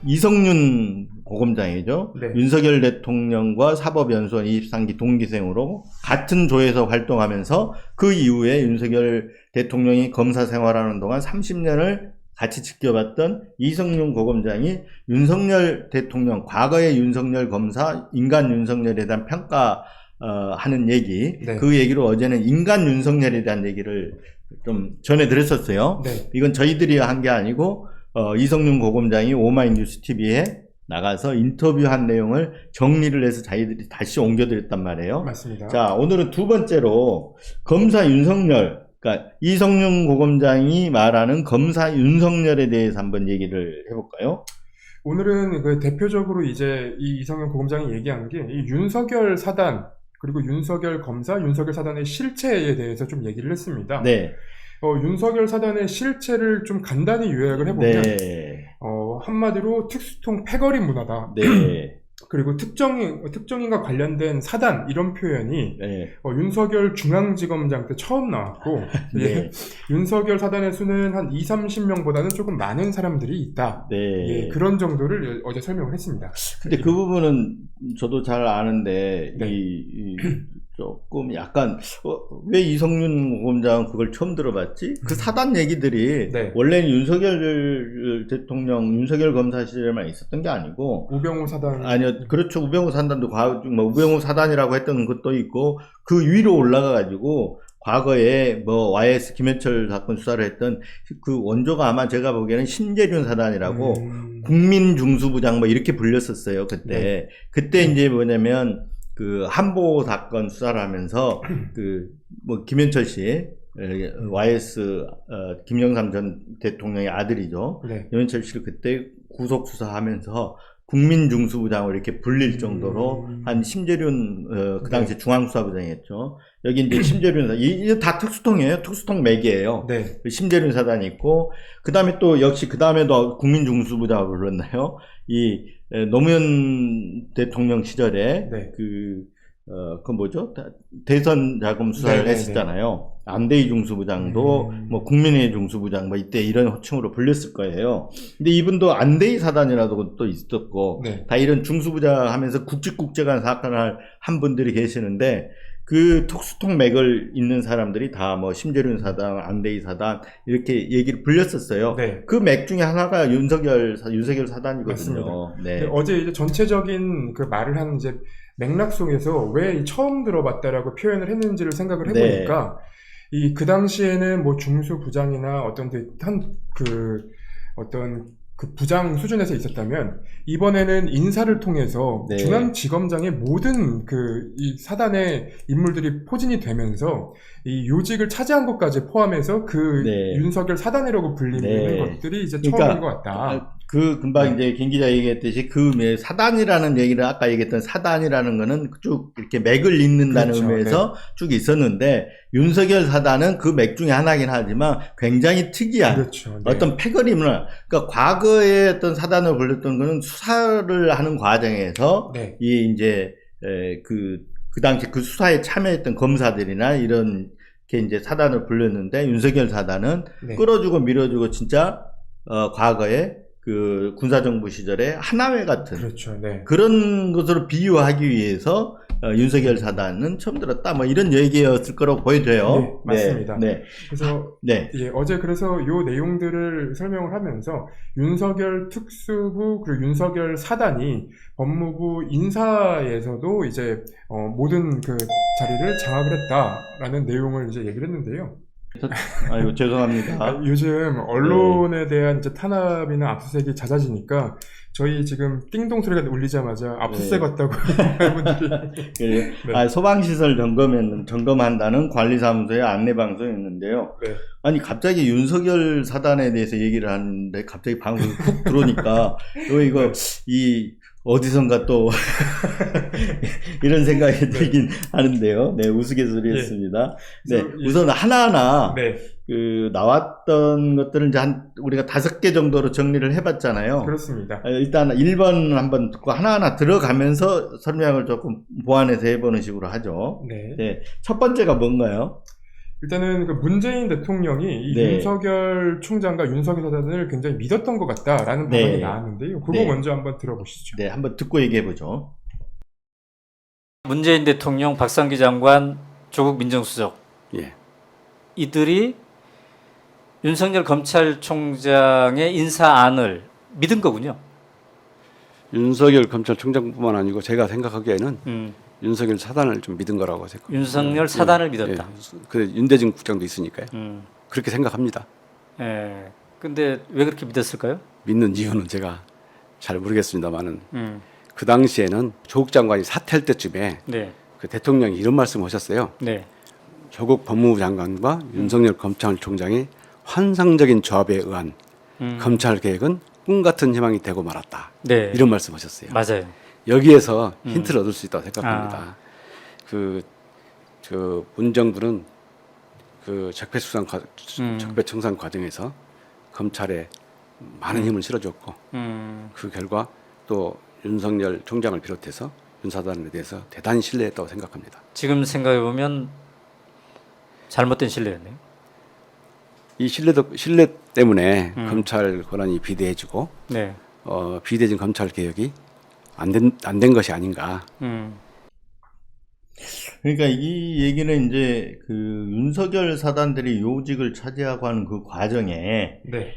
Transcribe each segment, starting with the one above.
이성윤 고검장이죠. 네. 윤석열 대통령과 사법연수원 23기 동기생으로 같은 조에서 활동하면서 그 이후에 윤석열 대통령이 검사 생활하는 동안 30년을 같이 지켜봤던 이성윤 고검장이 윤석열 대통령, 과거의 윤석열 검사, 인간 윤석열에 대한 평가 하는 얘기, 네. 그 얘기로 어제는 인간 윤석열에 대한 얘기를 좀 전해드렸었어요. 네. 이건 저희들이 한 게 아니고 이성윤 고검장이 오마이뉴스 TV에 나가서 인터뷰한 내용을 정리를 해서 자기들이 다시 옮겨드렸단 말이에요. 맞습니다. 자, 오늘은 두 번째로 검사 윤석열, 그러니까 이성윤 고검장이 말하는 검사 윤석열에 대해서 한번 얘기를 해볼까요? 오늘은 그 대표적으로 이제 이 이성윤 고검장이 얘기한 게 이 윤석열 사단 그리고 윤석열 검사, 윤석열 사단의 실체에 대해서 좀 얘기를 했습니다. 네. 윤석열 사단의 실체를 좀 간단히 요약을 해보면 네. 한마디로 특수통 패거리 문화다. 네. 그리고 특정인과 관련된 사단 이런 표현이 네. 윤석열 중앙지검장 때 처음 나왔고 네. 예, 윤석열 사단의 수는 한 20-30명보다는 조금 많은 사람들이 있다. 네. 예, 그런 정도를 어제 설명을 했습니다. 근데 그 부분은 저도 잘 아는데, 네. 조금 약간, 왜 이성윤 고검장은 그걸 처음 들어봤지? 그 사단 얘기들이, 네. 원래는 윤석열 대통령, 윤석열 검사 시절에만 있었던 게 아니고, 우병우 사단. 아니요, 그렇죠. 우병우 사단도, 우병우 사단이라고 했던 것도 있고, 그 위로 올라가가지고, 과거에 YS 김현철 사건 수사를 했던 그 원조가 아마 제가 보기에는 신재륜 사단이라고 국민중수부장 이렇게 불렸었어요, 그때. 네. 그때 이제 뭐냐면, 그 한보 사건 수사를 하면서 김현철 씨, YS 김영삼 전 대통령의 아들이죠. 네. 김현철 씨를 그때 구속 수사하면서 국민중수부장으로 이렇게 불릴 정도로 한 심재륜 그 당시 중앙수사부장이었죠. 여기 이제 심재륜 이게 다 특수통이에요. 특수통 맥이에요. 네. 심재륜 사단이 있고, 그 다음에 또 역시 그 다음에도 국민중수부장을 불렀나요? 이 노무현 대통령 시절에 네. 그 뭐죠? 대선 자금 수사를 네네네. 했었잖아요. 안대희 중수부장도 국민의 중수부장 이때 이런 호칭으로 불렸을 거예요. 근데 이분도 안대희 사단이라도 또 있었고, 네. 다 이런 중수부장 하면서 굵직굵직한 사건을 한 분들이 계시는데, 그 특수통 맥을 잇는 사람들이 다 심재륜 사단, 안대희 사단 이렇게 얘기를 불렸었어요. 네. 그 맥 중에 하나가 윤석열 사단이거든요. 맞습니다. 네. 어제 이제 전체적인 그 말을 한 이제 맥락 속에서 왜 처음 들어봤다라고 표현을 했는지를 생각을 해보니까 그 당시에는 중수부장이나 어떤 그 부장 수준에서 있었다면 이번에는 인사를 통해서 네. 중앙지검장의 모든 이 사단의 인물들이 포진이 되면서 이 요직을 차지한 것까지 포함해서 네. 윤석열 사단이라고 불리는 네. 것들이 이제 그러니까 처음인 것 같다. 금방 이제 김 기자 얘기했듯이 사단이라는 얘기를 아까 얘기했던 사단이라는 거는 쭉 이렇게 맥을 잇는다는 그렇죠. 의미에서 쭉 있었는데, 윤석열 사단은 그 맥 중에 하나긴 하지만 굉장히 특이한 그렇죠. 어떤 패거리 문화. 그러니까 과거에 어떤 사단을 불렸던 거는 수사를 하는 과정에서 그 당시 그 수사에 참여했던 검사들이나 이런 게 이제 사단을 불렸는데, 윤석열 사단은 끌어주고 밀어주고 진짜 과거에 그 군사정부 시절에 하나회 같은 그렇죠. 네. 그런 것으로 비유하기 위해서 윤석열 사단은 처음 들었다 이런 얘기였을 거라고 보여져요. 네, 맞습니다. 네. 그래서 어제 그래서 요 내용들을 설명을 하면서 윤석열 특수부 그리고 윤석열 사단이 법무부 인사에서도 이제 모든 그 자리를 장악을 했다라는 내용을 이제 얘기를 했는데요. 아유, 죄송합니다. 요즘 언론에 대한 이제 탄압이나 압수수색이 잦아지니까 저희 지금 띵동 소리가 울리자마자 압수수색 왔다고 분들이 소방시설 점검한다는 관리사무소의 안내방송이 있는데요. 네. 아니 갑자기 윤석열 사단에 대해서 얘기를 하는데 갑자기 방송이 훅 들어오니까 이거 어디선가 또 이런 생각이 들긴 하는데요. 네, 우스갯소리였습니다. 네, 우선 하나하나 그 나왔던 것들은 이제 우리가 5개 정도로 정리를 해봤잖아요. 그렇습니다. 일단 1번 한번 듣고 하나하나 들어가면서 설명을 조금 보완해서 해보는 식으로 하죠. 네. 네, 첫 번째가 뭔가요? 일단은 그 문재인 대통령이 이 네. 윤석열 총장과 윤석열 사단을 굉장히 믿었던 것 같다라는 네. 발언이 나왔는데요. 그거 네. 먼저 한번 들어보시죠. 네, 한번 듣고 얘기해 보죠. 문재인 대통령, 박상기 장관, 조국 민정수석 예. 이들이 윤석열 검찰총장의 인사안을 믿은 거군요. 윤석열 검찰총장뿐만 아니고 제가 생각하기에는 음, 윤석열 사단을 좀 믿은 거라고 생각합니다. 윤석열 사단을 믿었다. 예. 그 윤대중 국장도 있으니까요. 음, 그렇게 생각합니다. 예. 근데 왜 그렇게 믿었을까요? 믿는 이유는 제가 잘 모르겠습니다만은 음, 그 당시에는 조국 장관이 사퇴할 때쯤에 네, 그 대통령이 이런 말씀을 하셨어요. 네, 조국 법무부 장관과 윤석열 검찰총장의 환상적인 조합에 의한 검찰 개혁은 꿈 같은 희망이 되고 말았다. 네, 이런 말씀하셨어요. 맞아요. 여기에서 힌트를 얻을 수 있다고 생각합니다. 그 문정부는 그 적폐청산 과정에서 검찰에 많은 힘을 실어줬고 그 결과 또 윤석열 총장을 비롯해서 윤사단에 대해서 대단히 신뢰했다고 생각합니다. 지금 생각해 보면 잘못된 신뢰였네요. 이 신뢰 때문에 검찰 권한이 비대해지고 네, 비대해진 검찰 개혁이 안 된 것이 아닌가. 그러니까 이 얘기는 이제 그 윤석열 사단들이 요직을 차지하고 하는 그 과정에 네.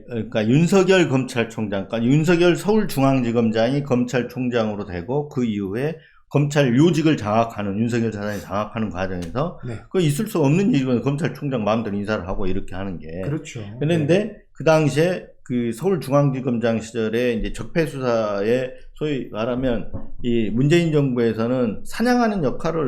그러니까 윤석열 검찰총장, 그러니까 윤석열 서울중앙지검장이 검찰총장으로 되고 그 이후에 검찰 요직을 장악하는 윤석열 사단이 장악하는 과정에서 네. 그 있을 수 없는 일이건 검찰총장 마음대로 인사를 하고 이렇게 하는 게. 그렇죠. 그런데 그 당시에 그 서울중앙지검장 시절에 이제 적폐 수사에 소위 말하면 이 문재인 정부에서는 사냥하는 역할을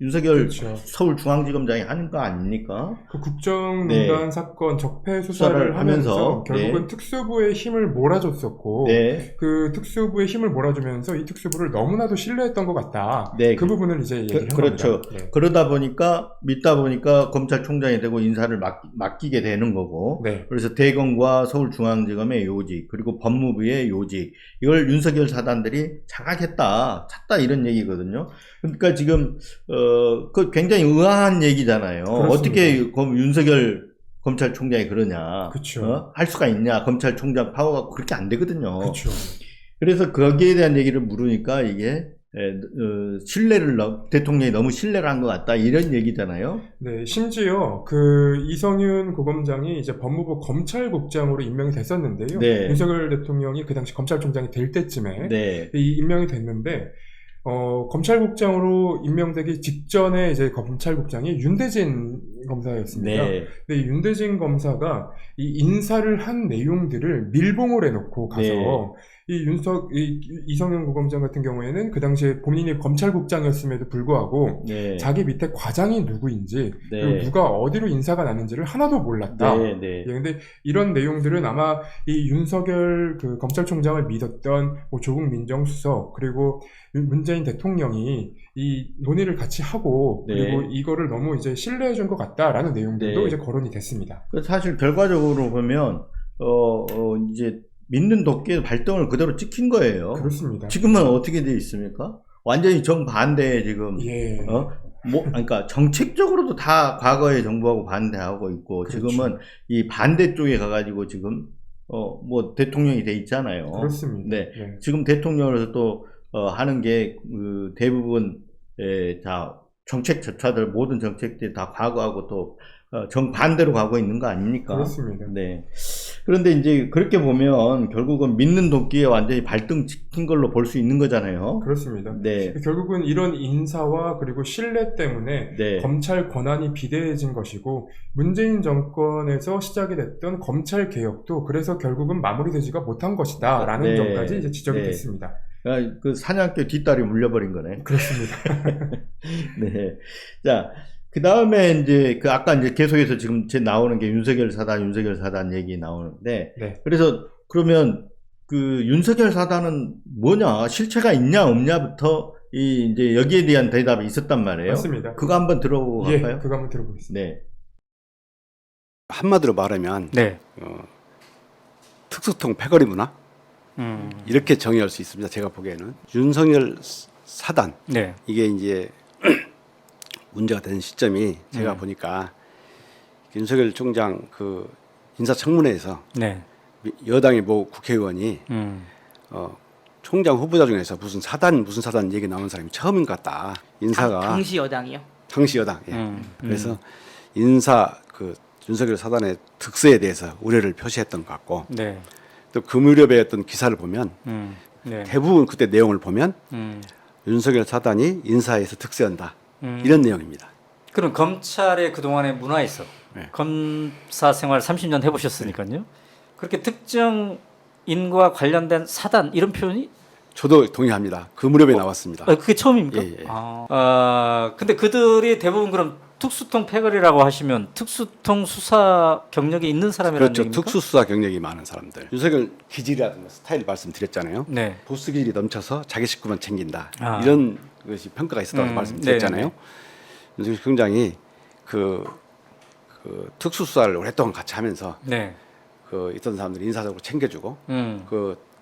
윤석열 그렇죠. 서울중앙지검장이 하는 거 아닙니까? 그 국정농단 사건 적폐 수사를 수사를 하면서 하면서, 결국은 네. 특수부의 힘을 몰아줬었고 네. 그 특수부의 힘을 몰아주면서 이 특수부를 너무나도 신뢰했던 것 같다. 네. 그 부분을 이제 얘기를 한 그렇죠. 겁니다. 네. 그러다 보니까 믿다 보니까 검찰총장이 되고 인사를 맡기게 되는 거고. 네. 그래서 대검과 서울중앙지검의 요직 그리고 법무부의 요직 이걸 윤석열 사단들이 장악했다, 찼다 이런 얘기거든요. 그러니까 지금 그 굉장히 의아한 얘기잖아요. 그렇습니다. 어떻게 윤석열 검찰총장이 그러냐? 그쵸. 할 수가 있냐? 검찰총장 파워가 그렇게 안 되거든요. 그렇죠. 그래서 거기에 대한 얘기를 물으니까 이게 대통령이 너무 신뢰를 한 것 같다 이런 얘기잖아요. 네, 심지어 그 이성윤 고검장이 이제 법무부 검찰국장으로 임명이 됐었는데요. 네. 윤석열 대통령이 그 당시 검찰총장이 될 때쯤에 네. 이 임명이 됐는데 검찰국장으로 임명되기 직전에 이제 검찰국장이 윤대진 검사였습니다. 네. 근데 이 윤대진 검사가 이 인사를 한 내용들을 밀봉을 해놓고 가서 네. 이성윤 고검장 같은 경우에는 그 당시에 본인이 검찰국장이었음에도 불구하고 네. 자기 밑에 과장이 누구인지 네. 그리고 누가 어디로 인사가 나는지를 하나도 몰랐다. 네. 네. 예, 근데 이런 내용들은 아마 이 윤석열 그 검찰총장을 믿었던 뭐 조국 민정수석 그리고 문재인 대통령이 이 논의를 같이 하고 네. 그리고 이거를 너무 이제 신뢰해 준 것 같다라는 내용들도 네. 이제 거론이 됐습니다. 사실 결과적으로 보면 이제 믿는 도끼의 발등을 그대로 찍힌 거예요. 그렇습니다. 지금은 어떻게 돼 있습니까? 완전히 정반대에 지금 예. 그러니까 정책적으로도 다 과거의 정부하고 반대하고 있고 그렇죠. 지금은 이 반대쪽에 가가지고 지금 뭐 대통령이 돼 있잖아요. 그렇습니다. 네. 네. 지금 대통령으로서 또 하는 게 대부분 다 정책조차들 모든 정책들이 다 과거하고 또 정반대로 가고 있는 거 아닙니까? 그렇습니다. 네. 그런데 이제 그렇게 보면 결국은 믿는 도끼에 완전히 발등 찍힌 걸로 볼 수 있는 거잖아요. 그렇습니다. 네. 결국은 이런 인사와 그리고 신뢰 때문에 네. 검찰 권한이 비대해진 것이고 문재인 정권에서 시작이 됐던 검찰 개혁도 그래서 결국은 마무리되지가 못한 것이다 라는 네. 점까지 이제 지적이 네. 됐습니다. 그 사냥개 뒷다리 물려버린 거네. 그렇습니다. 네. 자, 그 다음에 이제 아까 이제 계속해서 지금 나오는 게 윤석열 사단 얘기 나오는데. 네. 그래서 그러면 그 윤석열 사단은 뭐냐, 실체가 있냐 없냐부터 이제 여기에 대한 대답이 있었단 말이에요. 맞습니다. 그거 한번 들어보고 예, 갈까요? 그거 한번 들어보겠습니다. 네. 한마디로 말하면 네. 특수통 패거리 문화 음, 이렇게 정의할 수 있습니다. 제가 보기에는 윤석열 사단 네. 이게 이제 문제가 된 시점이 제가 보니까 윤석열 총장 그 인사청문회에서 네. 여당의 모 국회의원이 총장 후보자 중에서 무슨 사단 얘기 나오는 사람이 처음인 것 같다. 인사가 당시 여당이요? 당시 여당. 예. 그래서 인사 그 윤석열 사단의 득세에 대해서 우려를 표시했던 것 같고 네. 또 그 무렵에 어떤 기사를 보면 네. 대부분 그때 내용을 보면 윤석열 사단이 인사에서 득세한다 이런 내용입니다. 그럼 검찰의 그동안의 문화에서 네. 검사 생활 30년 해보셨으니까요. 그렇게 특정 인과 관련된 사단 이런 표현이 저도 동의합니다. 그 무렵에 나왔습니다. 그게 처음입니까? 예, 예. 근데 그들이 대부분 그럼 특수통 패거리라고 하시면 특수통 수사 경력이 있는 사람이라는 그렇죠. 얘기입니까? 특수수사 경력이 많은 사람들. 윤석열 기질이라든가 스타일 말씀드렸잖아요. 네. 보스 기질이 넘쳐서 자기 식구만 챙긴다. 아. 이런 것이 평가가 있었다고 말씀드렸잖아요. 윤석열 총장이 그 특수수사를 오랫동안 같이 하면서 네. 그 있던 사람들 인사적으로 챙겨주고 음.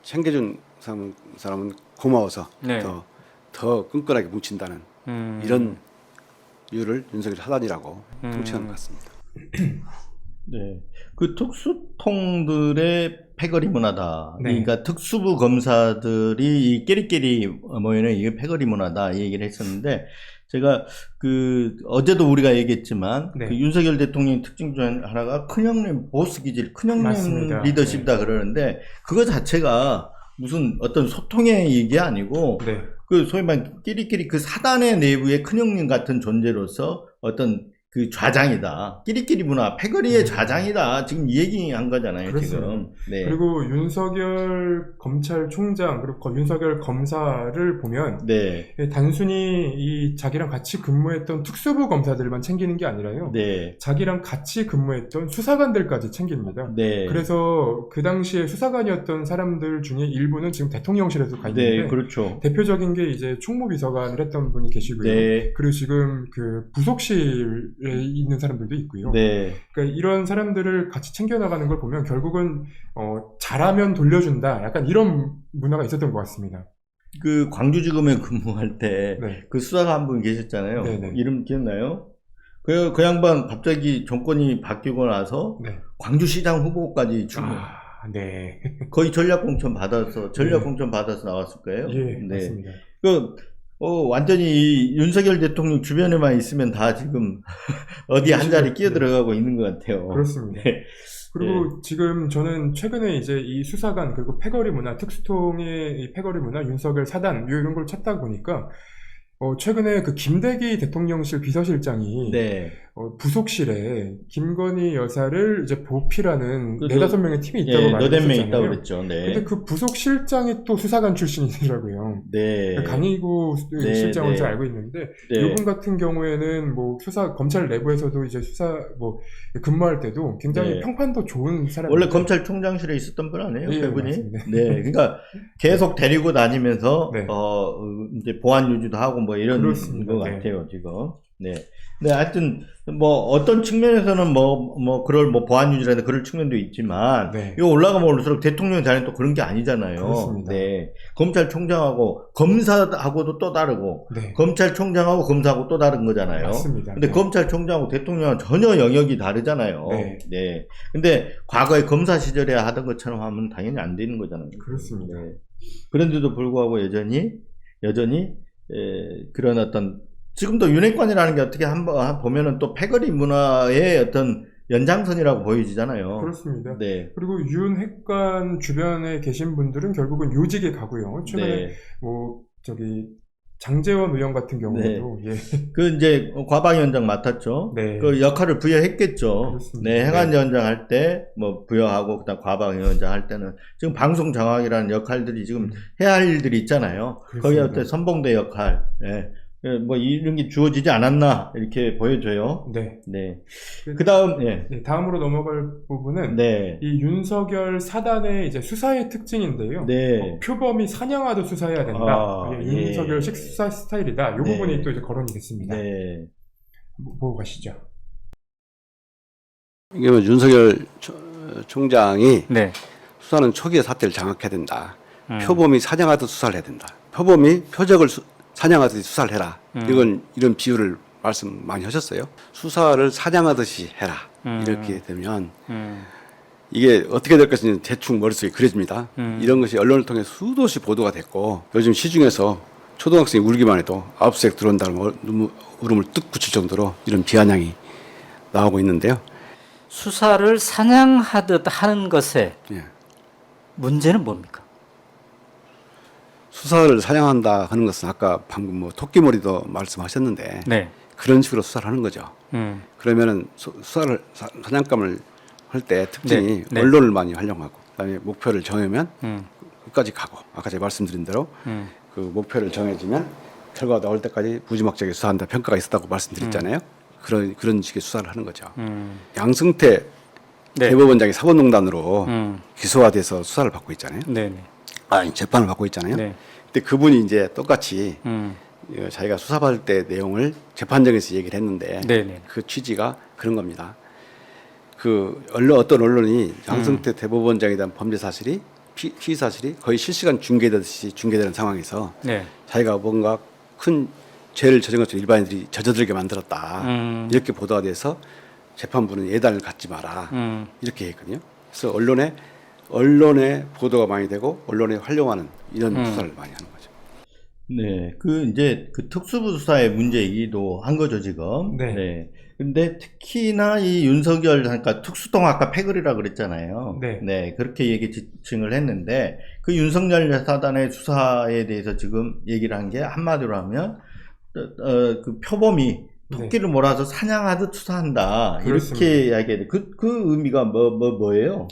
챙겨준 사람은 고마워서 네. 더 끈끈하게 뭉친다는 이런 이유를 윤석열 사단이라고 통칭하는 것 같습니다. 네. 그 특수통들의 패거리 문화다. 네. 그러니까 특수부 검사들이 이 끼리끼리 모이는 이게 패거리 문화다. 이 얘기를 했었는데 제가 그 어제도 우리가 얘기했지만 네. 그 윤석열 대통령 특징 중 하나가 큰형님 보스 기질, 큰형님 맞습니다. 리더십이다 그러는데 그거 자체가 무슨 어떤 소통의 얘기 아니고 네. 그 소위 말하는 끼리끼리 그 사단의 내부의 큰형님 같은 존재로서 어떤 그 좌장이다. 끼리끼리 문화, 패거리의 좌장이다. 지금 이 얘기한 거잖아요. 그렇습니다. 지금. 네. 그리고 윤석열 검찰총장 그리고 윤석열 검사를 보면 네. 단순히 이 자기랑 같이 근무했던 특수부 검사들만 챙기는 게 아니라요. 네. 자기랑 같이 근무했던 수사관들까지 챙깁니다. 네. 그래서 그 당시에 수사관이었던 사람들 중에 일부는 지금 대통령실에도 가 있는데 네, 그렇죠. 대표적인 게 이제 총무비서관을 했던 분이 계시고요. 네. 그리고 지금 그 부속실에 있는 사람들도 있고요. 네. 그러니까 이런 사람들을 같이 챙겨나가는 걸 보면 결국은 잘하면 돌려준다. 약간 이런 문화가 있었던 것 같습니다. 그 광주지검에 근무할 때 그 네. 수사가 한 분 계셨잖아요. 네네. 이름 기억나요? 그 양반 갑자기 정권이 바뀌고 나서 네. 광주시장 후보까지 출마. 네. 거의 전략공천 받아서 나왔을 거예요. 예, 네. 맞습니다. 완전히 이 윤석열 대통령 주변에만 있으면 다 지금 어디 한 자리 끼어 들어가고 있는 것 같아요. 그렇습니다. 네. 그리고 지금 저는 최근에 이제 이 수사관 그리고 패거리 문화, 특수통의 이 패거리 문화, 윤석열 사단 이런 걸 찾다 보니까 최근에 그 김대기 대통령실 비서실장이 네. 부속실에 김건희 여사를 이제 보필하는 그래도- 4-5명의 팀이 있다고 예, 너댓 명 말했었잖아요. 있다고 그랬죠. 네. 근데 그 부속실장이 또 수사관 출신이더라고요. 네. 강희구 네, 실장으로 네. 제가 알고 있는데 네. 이분 같은 경우에는 뭐 검찰 내부에서도 이제 근무할 때도 굉장히 네. 평판도 좋은 사람. 원래 검찰총장실에 있었던 분 아니에요? 예, 그분이? 맞습니다. 네. 그러니까 계속 데리고 다니면서 네. 이제 보안 유지도 하고 뭐 이런 그렇습니다. 것 네. 같아요, 지금. 네. 네, 하여튼 뭐 어떤 측면에서는 그럴 보안 유지라든가 그럴 측면도 있지만 네. 이거 올라가면 올수록 대통령 자리는 또 그런 게 아니잖아요. 그렇습니다. 네. 검찰총장하고 검사하고도 또 다르고 네. 검찰총장하고 검사하고 또 다른 거잖아요. 맞습니다. 근데 네. 검찰총장하고 대통령은 전혀 영역이 다르잖아요. 네. 네. 근데 과거에 검사 시절에 하던 것처럼 하면 당연히 안 되는 거잖아요. 그렇습니다. 네. 그런데도 불구하고 여전히 그런 어떤 지금도 윤핵관이라는 게 어떻게 한번 보면은 또 패거리 문화의 어떤 연장선이라고 보여지잖아요. 그렇습니다. 네. 그리고 윤 핵관 주변에 계신 분들은 결국은 요직에 가고요. 최근에 네. 장제원 의원 같은 경우에도 예. 그 이제 과방위원장 맡았죠. 네. 그 역할을 부여했겠죠. 그렇습니다. 네, 행안위원장 할 때 뭐 부여하고 그다음 과방위원장 할 때는 지금 방송 정황이라는 역할들이 지금 해야 할 일들이 있잖아요. 거기에 그렇습니다. 어떤 선봉대 역할, 뭐 이런 게 주어지지 않았나 이렇게 보여져요. 네. 네. 그다음 네, 다음으로 넘어갈 부분은 네. 이 윤석열 사단의 이제 수사의 특징인데요. 네. 표범이 사냥하도 수사해야 된다. 아, 예, 예. 윤석열식 수사 스타일이다. 이 네. 부분이 또 이제 거론이 됐습니다. 네. 보고 가시죠. 이게 뭐 윤석열 총장이 네. 수사는 초기에 사태를 장악해야 된다. 표범이 사냥하듯 수사를 해야 된다. 표범이 표적을 사냥하듯 수사를 해라. 이런 비유를 말씀 많이 하셨어요. 수사를 사냥하듯이 해라. 이렇게 되면 이게 어떻게 될 것인지 대충 머릿속에 그려집니다. 이런 것이 언론을 통해 수도시 보도가 됐고 요즘 시중에서 초등학생이 울기만 해도 압수수색 들어온다는 울음을 뚝 붙일 정도로 이런 비아냥이 나오고 있는데요. 수사를 사냥하듯 하는 것에 예. 문제는 뭡니까? 수사를 사냥한다 하는 것은 아까 방금 뭐 토끼머리도 말씀하셨는데 네. 그런 식으로 수사를 하는 거죠. 그러면은 수사를 사냥감을 할 때 특징이 네, 네. 언론을 많이 활용하고 그다음에 목표를 정하면 끝까지 가고 아까 제가 말씀드린 대로 그 목표를 정해지면 결과가 나올 때까지 무지막지하게 수사한다 평가가 있었다고 말씀드렸잖아요. 그런 식의 수사를 하는 거죠. 양승태 네. 대법원장이 사법농단으로 기소화돼서 수사를 받고 있잖아요. 네. 아니 재판을 받고 있잖아요. 네. 근데 그분이 이제 똑같이 자기가 수사받을 때 내용을 재판정에서 얘기를 했는데 네. 그 취지가 그런 겁니다. 그 어떤 언론이 양승태 대법원장에 대한 범죄 사실이 피의 사실이 거의 실시간 중계되듯이 중계되는 상황에서 네. 자기가 뭔가 큰 죄를 저지른 것처럼 일반인들이 젖어들게 만들었다 이렇게 보도가 돼서 재판부는 예단을 갖지 마라 이렇게 했거든요. 그래서 언론에 보도가 많이 되고 언론에 활용하는 이런 수사를 많이 하는 거죠. 네, 이제 그 특수부 수사의 문제이기도 한 거죠, 지금. 네. 근데 특히나 이 윤석열, 그러니까 특수통 아까 패거리라 그랬잖아요. 네. 그렇게 지칭을 했는데, 그 윤석열 사단의 수사에 대해서 지금 얘기를 한 게 한마디로 하면, 그 표범이 토끼를 몰아서 사냥하듯 수사한다. 그렇습니다. 이렇게 이야기해야 돼. 그 의미가 뭐예요?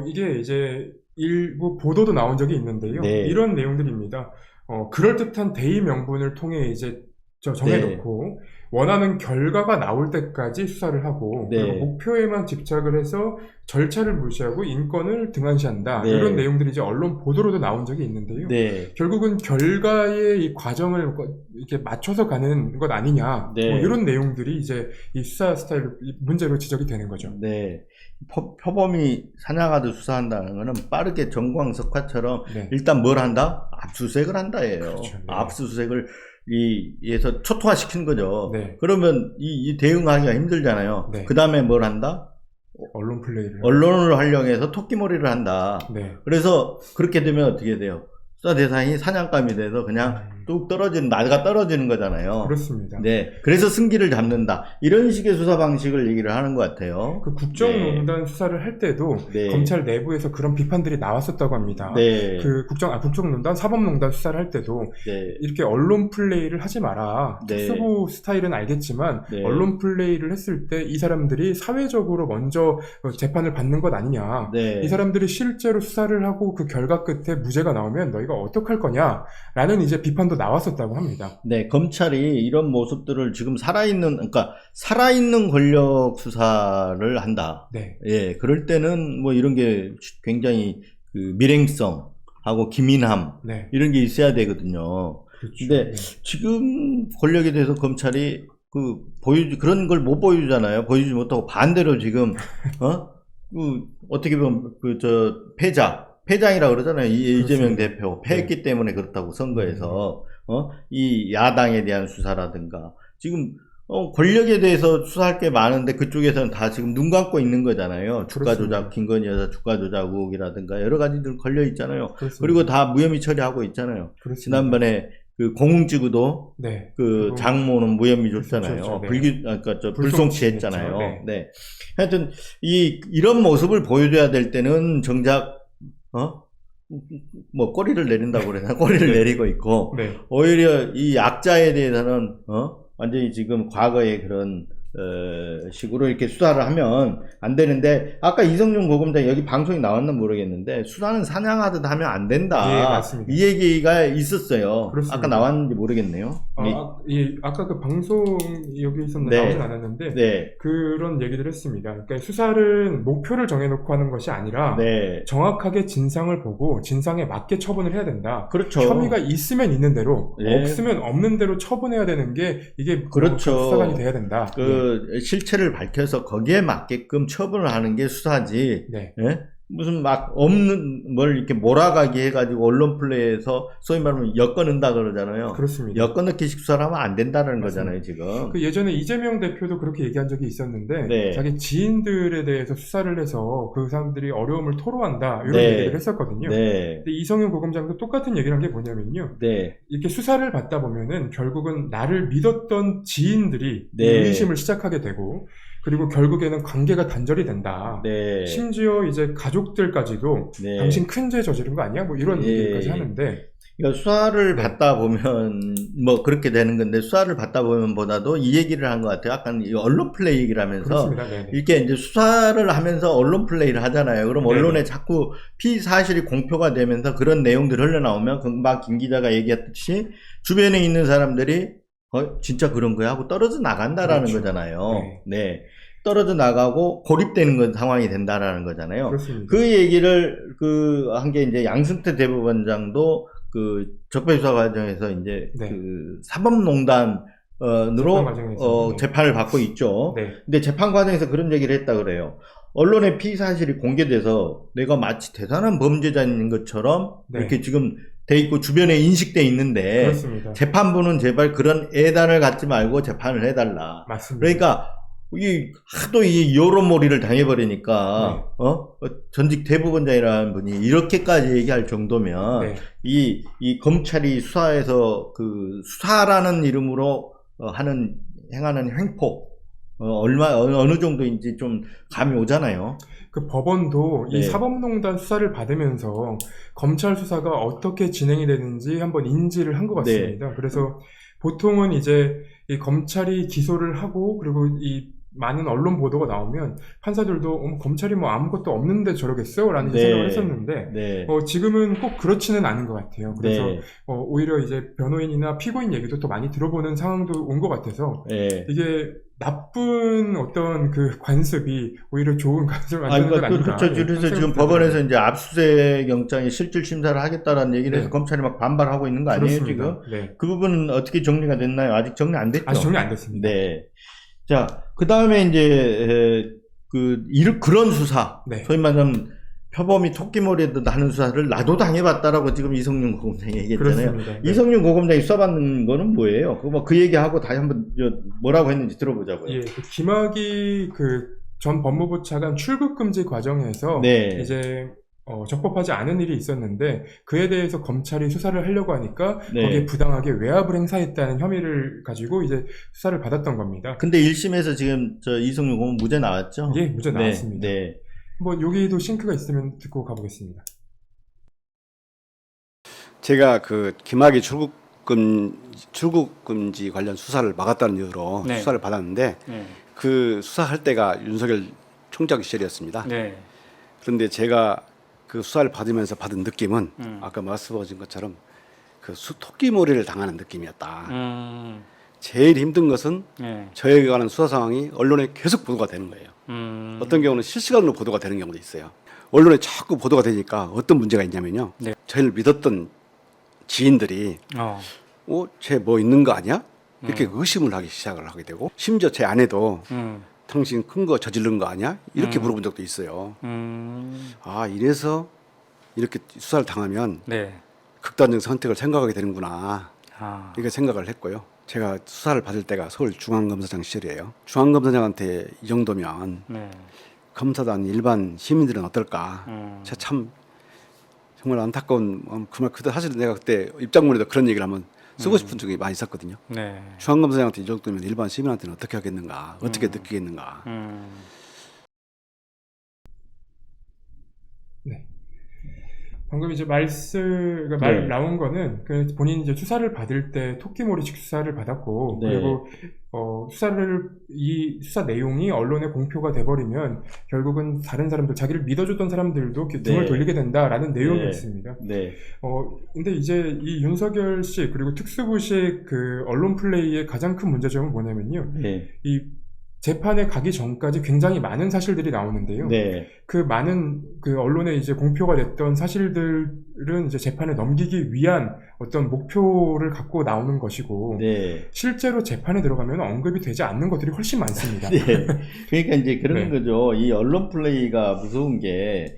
이게 이제 일부 보도도 나온 적이 있는데요. 네. 이런 내용들입니다. 그럴듯한 대의 명분을 통해 이제 정해놓고 원하는 결과가 나올 때까지 수사를 하고 네. 그리고 목표에만 집착을 해서 절차를 무시하고 인권을 등한시한다. 네. 이런 내용들이 이제 언론 보도로도 나온 적이 있는데요. 네. 결국은 결과의 이 과정을 이렇게 맞춰서 가는 것 아니냐. 네. 뭐 이런 내용들이 이제 이 수사 스타일 문제로 지적이 되는 거죠. 네. 표범이 사냥하듯 수사한다는 거는 빠르게 정광석화처럼 네. 일단 뭘 한다? 압수수색을 한다예요. 그렇죠. 네. 압수수색을 위해서 초토화시키는 거죠. 네. 그러면 이 대응하기가 힘들잖아요. 네. 그 다음에 뭘 한다? 언론 플레이를. 언론을 활용해서 토끼머리를 한다. 네. 그래서 그렇게 되면 어떻게 돼요? 수사 대상이 사냥감이 돼서 그냥 뚝 나가 떨어지는 거잖아요. 그렇습니다. 네. 그래서 승기를 잡는다. 이런 식의 수사 방식을 얘기를 하는 것 같아요. 그 국정농단 수사를 할 때도 네. 검찰 내부에서 그런 비판들이 나왔었다고 합니다. 네. 그 국정농단, 사법농단 수사를 할 때도 네. 이렇게 언론 플레이를 하지 마라. 네. 특수부 스타일은 알겠지만 네. 언론 플레이를 했을 때 이 사람들이 사회적으로 먼저 재판을 받는 것 아니냐. 네. 이 사람들이 실제로 수사를 하고 그 결과 끝에 무죄가 나오면 너희가 어떡할 거냐라는 이제 비판도 나왔었다고 합니다. 네, 검찰이 이런 모습들을 지금 살아있는 권력 수사를 한다. 네. 예, 그럴 때는 뭐 이런 게 굉장히 그 밀행성하고 기민함, 네. 이런 게 있어야 되거든요. 그렇죠. 근데 네. 지금 권력에 대해서 검찰이 그런 걸 못 보여주잖아요. 보여주지 못하고 반대로 지금, 어떻게 보면 패장이라 그러잖아요. 이재명 대표 패했기 때문에 그렇다고 선거에서 이 야당에 대한 수사라든가 지금 권력에 대해서 수사할 게 많은데 그쪽에서는 다 지금 눈 감고 있는 거잖아요. 주가 조작, 김건희 여사 주가 조작 의혹이라든가 여러 가지들 걸려 있잖아요. 그렇습니다. 그리고 다 무혐의 처리하고 있잖아요. 그렇습니다. 지난번에 그 공흥지구도 네. 장모는 무혐의 줬잖아요. 네. 불송치 했잖아요. 네. 네. 하여튼 이런 모습을 보여줘야 될 때는 정작 뭐 꼬리를 내린다고 그러나 꼬리를 내리고 있고 네. 오히려 이 약자에 대해서는 완전히 지금 과거의 그런 식으로 이렇게 수사를 하면 안 되는데 아까 이성윤 고검장 여기 방송이 나왔나 모르겠는데 수사는 사냥하듯 하면 안 된다. 예, 맞습니다. 이 얘기가 있었어요. 그렇습니다. 아까 나왔는지 모르겠네요. 아까 그 방송 여기 있었는데 네. 나오진 않았는데 네. 그런 얘기를 했습니다. 그러니까 수사를 목표를 정해놓고 하는 것이 아니라 네. 정확하게 진상을 보고 진상에 맞게 처분을 해야 된다. 그렇죠. 혐의가 있으면 있는 대로 네. 없으면 없는 대로 처분해야 되는 게 이게 그렇죠. 수사관이 돼야 된다. 실체를 밝혀서 거기에 맞게끔 처분을 하는 게 수사지. 네. 예? 무슨 막 없는 뭘 이렇게 몰아가게 해가지고 언론 플레이에서 소위 말하면 엮어넣는다 그러잖아요. 그렇습니다. 엮어넣기식 수사를 하면 안 된다는 맞습니다. 거잖아요, 지금. 그 예전에 이재명 대표도 그렇게 얘기한 적이 있었는데 네. 자기 지인들에 대해서 수사를 해서 그 사람들이 어려움을 토로한다 이런 네. 얘기를 했었거든요. 네. 근데 이성윤 고검장도 똑같은 얘기를 한 게 뭐냐면요. 네. 이렇게 수사를 받다 보면은 결국은 나를 믿었던 지인들이 네. 의심을 시작하게 되고 그리고 결국에는 관계가 단절이 된다. 네. 심지어 이제 가족들까지도 네. 당신 큰 죄 저지른 거 아니야? 뭐 이런 예. 얘기까지 하는데 그러니까 수사를 네. 받다 보면 뭐 그렇게 되는 건데 수사를 받다 보면보다도 이 얘기를 한 것 같아요. 약간 이 언론 플레이 얘기를 하면서 그렇습니다. 네네. 이렇게 이제 수사를 하면서 언론 플레이를 하잖아요. 그럼 네네. 언론에 자꾸 피사실이 공표가 되면서 그런 내용들이 흘러나오면 금방 김 기자가 얘기했듯이 주변에 있는 사람들이 진짜 그런 거야 하고 떨어져 나간다라는 그렇죠. 거잖아요. 네. 떨어져 나가고 고립되는 건 상황이 된다라는 거잖아요. 그렇습니다. 그 얘기를 한 게 이제 양승태 대법원장도 적폐수사 과정에서 이제 네. 사법농단으로 재판 과정에서. 네. 재판을 받고 있죠. 네. 근데 재판 과정에서 그런 얘기를 했다 그래요. 언론의 피의 사실이 공개돼서 내가 마치 대단한 범죄자인 것처럼 네. 이렇게 지금 돼 있고 주변에 인식돼 있는데 그렇습니다. 재판부는 제발 그런 애단을 갖지 말고 재판을 해달라. 맞습니다. 그러니까 하도 이 여론몰이를 당해버리니까 네. 전직 대법원장이라는 분이 이렇게까지 얘기할 정도면 네. 이 검찰이 수사에서 수사라는 이름으로 행하는 횡포 어느 정도인지 좀 감이 오잖아요. 그 법원도 네. 이 사법농단 수사를 받으면서 검찰 수사가 어떻게 진행이 되는지 한번 인지를 한 것 같습니다. 그래서 보통은 이제 이 검찰이 기소를 하고 그리고 이 많은 언론 보도가 나오면 판사들도 검찰이 뭐 아무것도 없는데 저러겠어? 라는 네. 생각을 했었는데 네. 지금은 꼭 그렇지는 않은 것 같아요. 그래서 네. 오히려 이제 변호인이나 피고인 얘기도 더 많이 들어보는 상황도 온 것 같아서 네. 이게 나쁜 어떤 그 관습이 오히려 좋은 관습을 만드는 건 아닌가. 그렇죠. 그래서 지금 법원에서 이제 압수수색 영장에 실질 심사를 하겠다라는 얘기를 해서 네. 검찰이 막 반발하고 있는 거 아니에요, 그렇습니다. 지금? 네. 그 부분은 어떻게 정리가 됐나요? 아직 정리 안 됐죠? 아직 정리 안 됐습니다. 네. 자, 그 다음에 이제, 그런 수사. 네. 소위 말하면 표범이 토끼머리에도 나는 수사를 나도 당해봤다라고 지금 이성윤 고검장이 얘기했잖아요. 그렇습니다. 네. 이성윤 고검장이 수사받는 거는 뭐예요? 그 얘기하고 다시 한번 뭐라고 했는지 들어보자고요. 예, 그 김학의 전 법무부 차관 출국 금지 과정에서 네. 이제 적법하지 않은 일이 있었는데 그에 대해서 검찰이 수사를 하려고 하니까 네. 거기에 부당하게 외압을 행사했다는 혐의를 가지고 이제 수사를 받았던 겁니다. 근데 1심에서 지금 이성윤 고검 무죄 나왔죠? 예, 무죄 나왔습니다. 네. 한번 여기도 싱크가 있으면 듣고 가보겠습니다. 제가 김학의 출국 금지 관련 수사를 막았다는 이유로 네. 수사를 받았는데 네. 그 수사할 때가 윤석열 총장 시절이었습니다. 네. 그런데 제가 그 수사를 받으면서 받은 느낌은 아까 말씀하신 것처럼 토끼몰이를 당하는 느낌이었다. 제일 힘든 것은 네. 저에게 관한 수사 상황이 언론에 계속 보도가 되는 거예요. 어떤 경우는 실시간으로 보도가 되는 경우도 있어요. 언론에 자꾸 보도가 되니까 어떤 문제가 있냐면요. 네. 저희를 믿었던 지인들이 쟤 뭐 있는 거 아니야? 이렇게 의심을 하기 시작을 하게 되고 심지어 제 아내도 당신 큰 거 저지른 거 아니야? 이렇게 물어본 적도 있어요. 이래서 이렇게 수사를 당하면 네. 극단적 선택을 생각하게 되는구나. 아. 이렇게 생각을 했고요. 제가 수사를 받을 때가 서울중앙검사장 시절이에요. 중앙검사장한테 이 정도면 네. 검사단 일반 시민들은 어떨까? 제가 참 정말 안타까운 그 말 그때 사실 내가 그때 입장문에도 그런 얘기를 한번 쓰고 싶은 적이 많이 있었거든요. 네. 중앙검사장한테 이 정도면 일반 시민한테는 어떻게 하겠는가? 어떻게 느끼겠는가? 네. 방금 이제 말 나온 거는 본인이 이제 수사를 받을 때 토끼몰이식 수사를 받았고 네. 그리고 이 수사 내용이 언론에 공표가 돼버리면 결국은 다른 사람들 자기를 믿어줬던 사람들도 등을 네. 돌리게 된다라는 네. 내용이었습니다. 네. 근데 이제 이 윤석열 씨 그리고 특수부식 언론 플레이의 가장 큰 문제점은 뭐냐면요. 네. 이 재판에 가기 전까지 굉장히 많은 사실들이 나오는데요. 네. 그 많은 언론에 이제 공표가 됐던 사실들은 이제 재판에 넘기기 위한 어떤 목표를 갖고 나오는 것이고, 네. 실제로 재판에 들어가면 언급이 되지 않는 것들이 훨씬 많습니다. 네. 그러니까 이제 그런 네. 거죠. 이 언론 플레이가 무서운 게,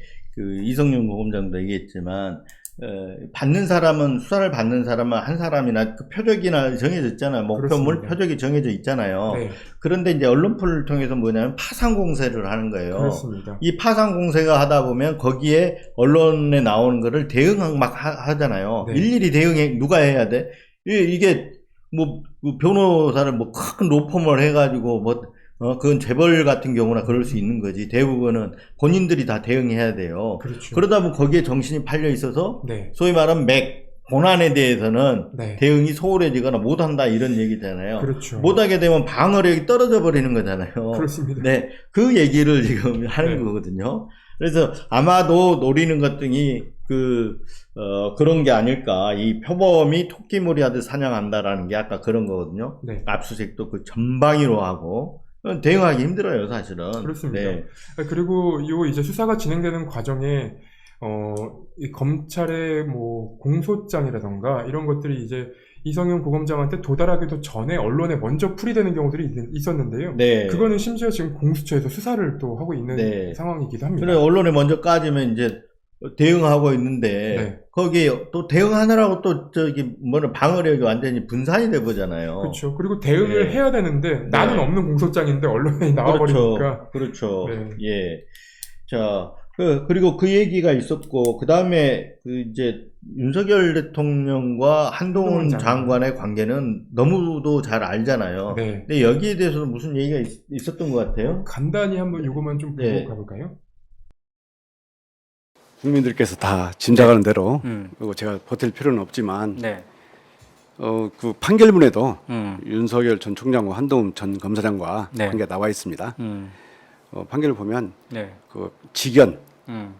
이성윤 고검장도 얘기했지만 받는 사람은 수사를 받는 사람은 한 사람이나 그 표적이나 정해져 있잖아요. 목표물 그렇습니다. 표적이 정해져 있잖아요. 네, 그런데 이제 언론풀을 통해서 뭐냐면 파상 공세를 하는 거예요. 그렇습니다. 이 파상 공세가 하다 보면 거기에 언론에 나오는 거를 대응 막 하잖아요. 네. 일일이 대응해 누가 해야 돼? 이게 뭐 변호사를 뭐 큰 로펌을 해가지고 그건 재벌 같은 경우나 그럴 수 있는 거지. 대부분은 본인들이 다 대응해야 돼요. 그렇죠. 그러다 보면 거기에 정신이 팔려 있어서 네, 소위 말하는 고난에 대해서는 네, 대응이 소홀해지거나 못한다 이런 얘기잖아요. 그렇죠. 못하게 되면 방어력이 떨어져 버리는 거잖아요. 그렇습니다. 네, 그 얘기를 지금 하는 네. 거거든요. 그래서 아마도 노리는 것들이 그런 게 아닐까. 이 표범이 토끼몰이 하듯 사냥한다라는 게 아까 그런 거거든요. 네. 압수수색도 그 전방위로 하고 대응하기 힘들어요, 사실은. 그렇습니다. 네. 그리고 이제 수사가 진행되는 과정에 이 검찰의 뭐 공소장이라던가 이런 것들이 이제 이성윤 고검장한테 도달하기도 전에 언론에 먼저 풀이되는 경우들이 있었는데요. 네. 그거는 심지어 지금 공수처에서 수사를 또 하고 있는 네. 상황이기도 합니다. 그래 언론에 먼저 까지면 이제 대응하고 있는데 네. 거기에 또 대응하느라고 또 방어력이 완전히 분산이 돼 보잖아요. 그렇죠. 그리고 대응을 네. 해야 되는데 나는 네. 없는 공소장인데 언론에 나와버리니까. 그렇죠. 네. 예. 자, 그리고 그 얘기가 있었고, 그 다음에 이제 윤석열 대통령과 한동훈 장관의 관계는 너무도 잘 알잖아요. 네. 근데 여기에 대해서도 무슨 얘기가 있었던 것 같아요? 간단히 한번 요것만 좀 보고 네. 가볼까요? 국민들께서 다 짐작하는 대로 음. 그리고 제가 버틸 필요는 없지만 네. 그 판결문에도 음. 윤석열 전 총장과 한동훈 전 검사장과 네. 관계가 나와 있습니다. 음. 판결을 보면 네. 그 직연 음.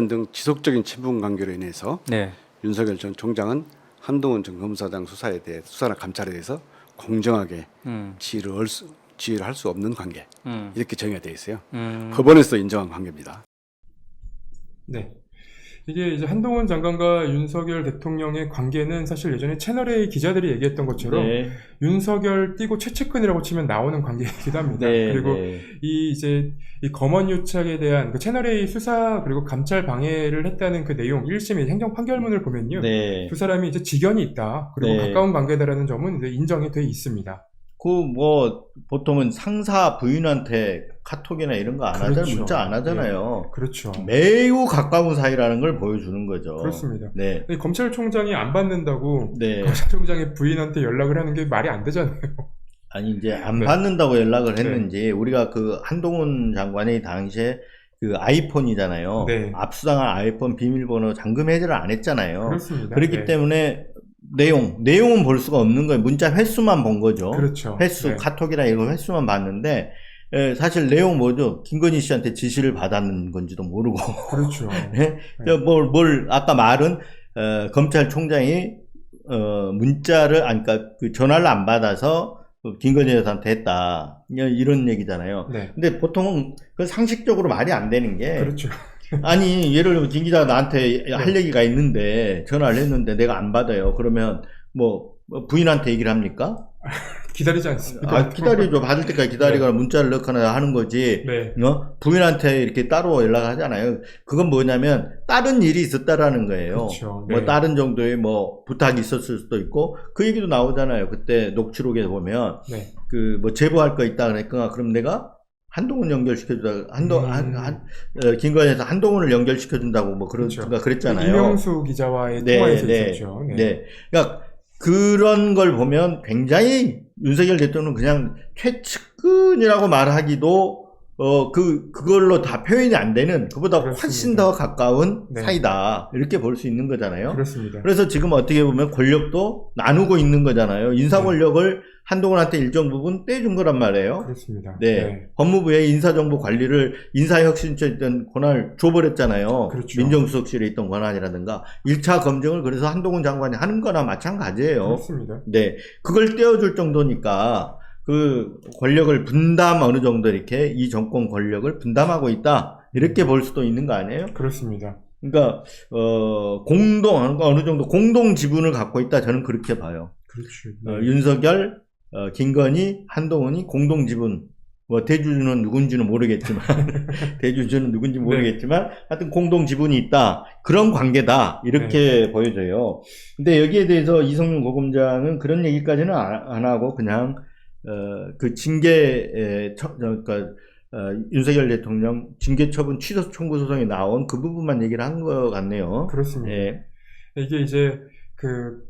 등 지속적인 친분 관계로 인해서 네. 윤석열 전 총장은 한동훈 전 검사장 수사나 감찰에 대해서 공정하게 음. 지휘를 할 수 없는 관계 음. 이렇게 정의가 되어 있어요. 음. 법원에서 인정한 관계입니다. 네. 이게 이제 한동훈 장관과 윤석열 대통령의 관계는 사실 예전에 채널A 기자들이 얘기했던 것처럼 네. 윤석열 띄고 최측근이라고 치면 나오는 관계이기도 합니다. 네. 그리고 네. 이 검언 유착에 대한 그 채널A 수사 그리고 감찰 방해를 했다는 그 내용 1심 행정 판결문을 보면요. 네. 두 사람이 이제 직연이 있다. 그리고 네. 가까운 관계다라는 점은 이제 인정이 돼 있습니다. 보통은 상사 부인한테 카톡이나 이런 거 안 그렇죠. 하잖아요. 문자 안 하잖아요. 그렇죠. 매우 가까운 사이라는 걸 보여주는 거죠. 그렇습니다. 네. 근데 검찰총장이 안 받는다고 네. 검찰총장의 부인한테 연락을 하는 게 말이 안 되잖아요. 아니, 이제 안 네. 받는다고 연락을 했는지, 우리가 그 한동훈 장관이 당시에 그 아이폰이잖아요. 네. 압수당한 아이폰 비밀번호 잠금 해제를 안 했잖아요. 그렇습니다. 그렇기 네. 때문에 내용은 볼 수가 없는 거예요. 문자 횟수만 본 거죠. 그렇죠. 횟수, 네. 카톡이나 이거 횟수만 봤는데, 사실 내용 뭐죠? 김건희 씨한테 지시를 받았는 건지도 모르고. 그렇죠. 네? 아까 말은, 검찰총장이, 문자를, 그러니까 그 전화를 안 받아서 김건희 여사한테 했다. 이런 얘기잖아요. 네. 근데 보통은 그 상식적으로 말이 안 되는 게, 그렇죠. 아니, 예를 들면 김 기자가 나한테 할 얘기가 있는데, 전화를 했는데 내가 안 받아요. 그러면 부인한테 얘기를 합니까? 기다리지 않습니다. 기다리죠. 받을 때까지 기다리거나 문자를 넣거나 하는 거지. 네. 부인한테 이렇게 따로 연락을 하잖아요. 그건 뭐냐면 다른 일이 있었다라는 거예요. 그렇죠. 네. 다른 정도의 부탁이 있었을 수도 있고 그 얘기도 나오잖아요. 그때 녹취록에 보면 네. 제보할 거 있다 그랬거나 그럼 내가 한동훈 연결시켜주다 김건희에서 한동훈을 연결시켜준다고 그렇죠. 그랬잖아요. 이명수 기자와의 통화에서 있었죠. 네. 네. 그러니까 그런 걸 보면 굉장히 윤석열 대통령은 그냥 최측근이라고 말하기도 그걸로 다 표현이 안 되는 그보다 그렇습니다. 훨씬 더 가까운 네. 사이다. 이렇게 볼 수 있는 거잖아요. 그렇습니다. 그래서 지금 어떻게 보면 권력도 나누고 있는 거잖아요. 인사 네. 권력을 한동훈한테 일정 부분 떼준 거란 말이에요. 그렇습니다. 네. 법무부의 인사정보 관리를 인사혁신처에 있던 권한을 줘버렸잖아요. 그렇죠. 민정수석실에 있던 권한이라든가 1차 검증을 그래서 한동훈 장관이 하는 거나 마찬가지예요. 그렇습니다. 네. 그걸 떼어줄 정도니까 그 권력을 어느 정도 이렇게 이 정권 권력을 분담하고 있다. 이렇게 볼 수도 있는 거 아니에요? 그렇습니다. 그러니까 어느 정도 공동 지분을 갖고 있다. 저는 그렇게 봐요. 그렇죠. 네. 윤석열, 김건희, 한동훈이 공동 지분 뭐 대주주는 누군지는 모르겠지만 대주주는 누군지 모르겠지만 하여튼 공동 지분이 있다. 그런 관계다. 이렇게 보여져요. 근데 여기에 대해서 이성윤 고검장은 그런 얘기까지는 안 하고 그냥 그 징계 그러니까 윤석열 대통령 징계 처분 취소 청구 소송에 나온 그 부분만 얘기를 한 것 같네요. 그렇습니다. 예. 이게 이제 그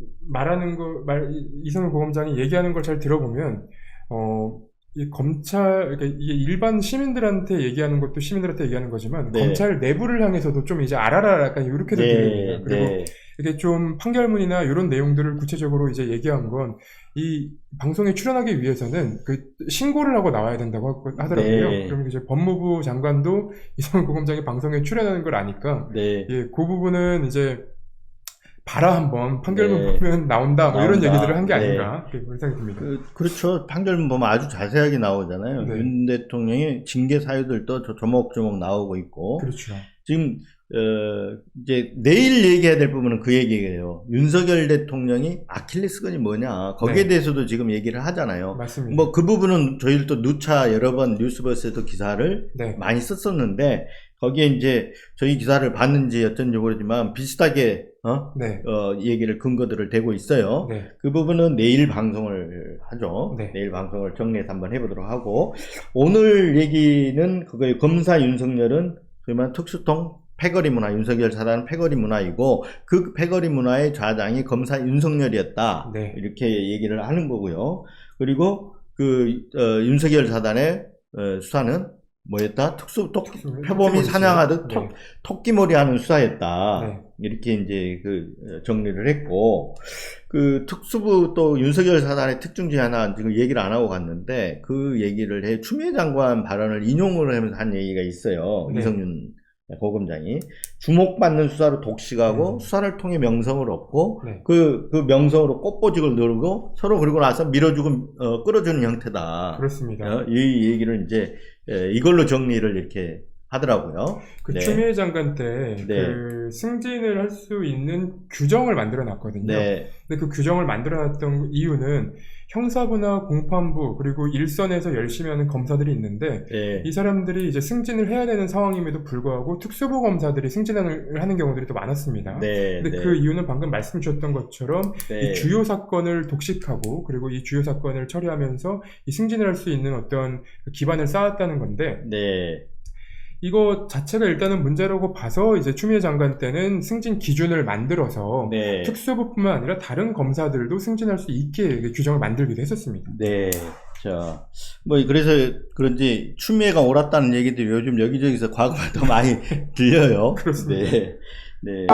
이성윤 고검장이 얘기하는 걸 잘 들어보면 이 검찰, 그러니까 이게 일반 시민들한테 얘기하는 것도 시민들한테 얘기하는 거지만 네. 검찰 내부를 향해서도 좀 이제 알아라 약간 이렇게도 들립니다. 그리고 이게 좀 판결문이나 이런 내용들을 구체적으로 이제 얘기한 건 이 방송에 출연하기 위해서는 그 신고를 하고 나와야 된다고 하더라고요. 네. 그럼 이제 법무부 장관도 이성윤 고검장이 방송에 출연하는 걸 아니까 네. 예, 그 부분은 이제 봐라 한번 판결문 보면 나온다 뭐 이런 나온다. 얘기들을 한 게 아닌가 그런 생각이 듭니다. 그렇죠. 판결문 보면 아주 자세하게 나오잖아요. 네. 윤 대통령의 징계 사유들도 조목조목 나오고 있고. 그렇죠. 지금 이제 내일 얘기해야 될 부분은 그 얘기예요. 윤석열 대통령이 아킬레스건이 뭐냐. 거기에 네. 대해서도 지금 얘기를 하잖아요. 맞습니다. 뭐 그 부분은 저희도 누차 여러 번 뉴스버스에도 기사를 네. 많이 썼었는데 거기에 이제 저희 기사를 봤는지 어쩐지 모르지만 비슷하게 네. 얘기를 근거들을 대고 있어요. 네. 그 부분은 내일 방송을 하죠. 네. 내일 방송을 정리해서 한번 해보도록 하고 오늘 얘기는 그거예요. 검사 윤석열은 그러면 특수통 패거리 문화, 윤석열 사단은 패거리 문화이고 그 패거리 문화의 좌장이 검사 윤석열이었다. 네. 이렇게 얘기를 하는 거고요. 그리고 그 윤석열 사단의 수사는 뭐였다? 표범이 사냥하듯 네. 토끼몰이 하는 수사였다. 네. 이렇게 이제 그 정리를 했고, 그 특수부 또 윤석열 사단의 특징 중에 하나 지금 얘기를 안 하고 갔는데, 그 얘기를 해, 추미애 장관 발언을 인용을 하면서 한 얘기가 있어요. 네. 이성윤 고검장이. 주목받는 수사로 독식하고, 수사를 통해 명성을 얻고, 네. 그 명성으로 꽃보직을 누르고, 서로 그러고 나서 밀어주고, 끌어주는 형태다. 그렇습니다. 이 얘기를 이제, 이걸로 정리를 이렇게 하더라고요. 그 네. 추미애 장관 때 네. 그 승진을 할 수 있는 규정을 만들어 놨거든요. 네. 근데 그 규정을 만들어 놨던 이유는 형사부나 공판부 그리고 일선에서 열심히 하는 검사들이 있는데 네. 이 사람들이 이제 승진을 해야 되는 상황임에도 불구하고 특수부 검사들이 승진을 하는 경우들이 또 많았습니다. 네. 근데 네. 그 이유는 방금 말씀 주셨던 것처럼 네. 이 주요 사건을 독식하고 그리고 이 주요 사건을 처리하면서 이 승진을 할 수 있는 어떤 기반을 쌓았다는 건데 네. 이거 자체가 일단은 문제라고 봐서 이제 추미애 장관 때는 승진 기준을 만들어서 네. 특수부뿐만 아니라 다른 검사들도 승진할 수 있게 규정을 만들기도 했었습니다. 네. 자, 뭐, 그래서 그런지 추미애가 옳았다는 얘기들이 요즘 여기저기서 과거가 더 많이 들려요. 그렇습니다. 네. 네.